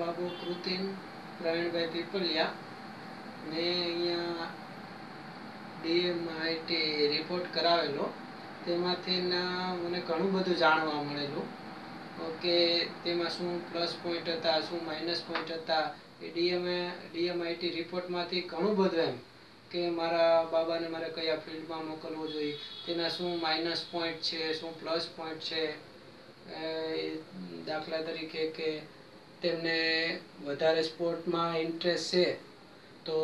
બાબુ કૃતિન પ્રવીણભાઈ પીપલિયા. મેં અહીંયા DMIT report કરાવેલો, તેમાંથી મને ઘણું બધું જાણવા મળેલું કે તેમાં શું પ્લસ પોઈન્ટ હતા, શું માઇનસ પોઈન્ટ હતા. એ DMIT રિપોર્ટમાંથી ઘણું બધું એમ કે મારા બાબાને મારે કયા ફિલ્ડમાં મોકલવો જોઈએ, તેના શું માઇનસ પોઈન્ટ છે, શું પ્લસ પોઈન્ટ છે. દાખલા તરીકે કે તેમને વધારે સ્પોર્ટમાં ઇન્ટરેસ્ટ છે તો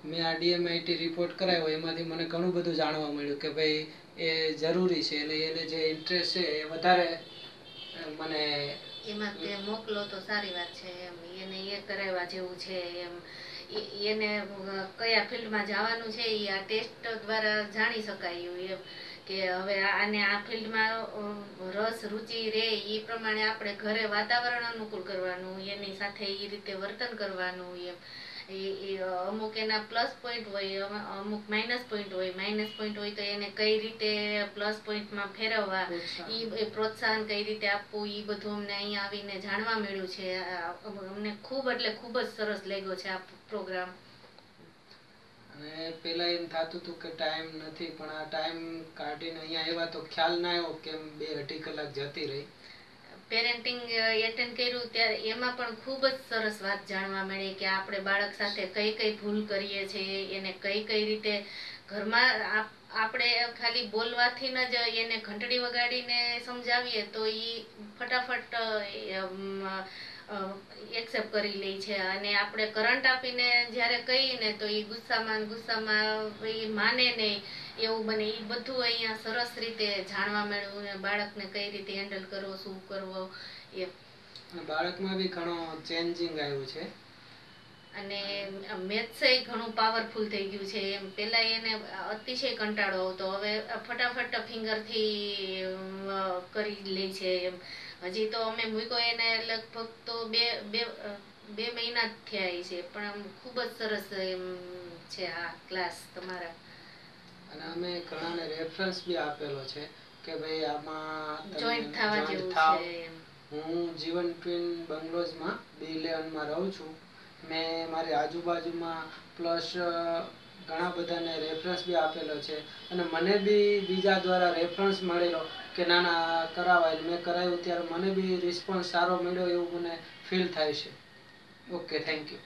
મેં આ DMIT રિપોર્ટ કરાવ્યો, એમાંથી મને ઘણું બધું જાણવા મળ્યું કે ભાઈ એ જરૂરી છે, એટલે એને જે ઇન્ટરેસ્ટ છે એ વધારે મને એમાં તે મોકલો તો સારી વાત છે. એમ એને એ કરાવવા જેવું છે. એમ એને કયા ફિલ્ડમાં જવાનું છે એ આ ટેસ્ટ દ્વારા જાણી શકાય. એમ કે હવે આને આ ફિલ્ડમાં રસ રુચિ રહે એ પ્રમાણે આપણે ઘરે વાતાવરણ અનુકૂળ કરવાનું, એની સાથે એ રીતે વર્તન કરવાનું. એમ અમુક એના પ્લસ પોઈન્ટ હોય, અમુક માઇનસ પોઈન્ટ હોય. માઇનસ પોઈન્ટ હોય તો એને કઈ રીતે પ્લસ પોઈન્ટમાં ફેરવવા, એ પ્રોત્સાહન કઈ રીતે આપવું, એ બધું અમને અહીંયા આવીને જાણવા મળ્યું છે. અમને ખૂબ એટલે ખૂબ જ સરસ લાગ્યો છે આ પ્રોગ્રામ. અને પેલા એમ થતું હતું કે ટાઈમ નથી, પણ આ ટાઈમ કાઢીને અહીંયા આવ્યા તો ખ્યાલ ના આવ્યો કેમ 2-2.5 કલાક જતી રહી. પેરેન્ટિંગ એટેન્ડ કર્યું ત્યારે એમાં પણ ખૂબ જ સરસ વાત જાણવા મળી કે આપણે બાળક સાથે કઈ કઈ ભૂલ કરીએ છીએ, એને કઈ કઈ રીતે ઘરમાં આપણે ખાલી બોલવાથી જ એને ઘંટડી વગાડીને સમજાવીએ તો એ ફટાફટ એક્સેપ્ટ કરી લે છે. અને આપણે કરંટ આપીને જ્યારે કહીને તો એ ગુસ્સામાં એ માને નહીં એવું બને. એ બધું અહીંયા સરસ રીતે જાણવા મળ્યું. બાળકને કઈ રીતે હેન્ડલ કરવો, શું કરવો એ બાળકમાં બી ઘણો ચેન્જિંગ આવ્યું છે. અને મેથ્સ એ ઘણું પાવરફુલ થઈ ગયું છે. એમ પેલા એને અતિશય કંટાળો આવતો, હવે ફટાફટ ફિંગરથી કરી લે છે. એમ હજી તો અમે મૂક્યો એને લગભગ તો બે મહિના જ થયા છે, પણ આમ ખૂબ જ સરસ એમ છે આ ક્લાસ તમારા. અને અમે ઘણાને રેફરન્સ બી આપેલો છે કે ભાઈ આમાં જોઈન્ટ થવા જેવું છે. હું જીવન ટ્વિન બંગલોઝમાં B11માં રહું છું. મેં મારી આજુબાજુમાં પ્લસ ઘણા બધાને રેફરન્સ બી આપેલો છે. અને મને બી બીજા દ્વારા રેફરન્સ મળેલો કે ના ના કરાવાય. મેં કરાવ્યું ત્યારે મને બી રિસ્પોન્સ સારો મળ્યો એવું મને ફીલ થાય છે. Okay, thank you.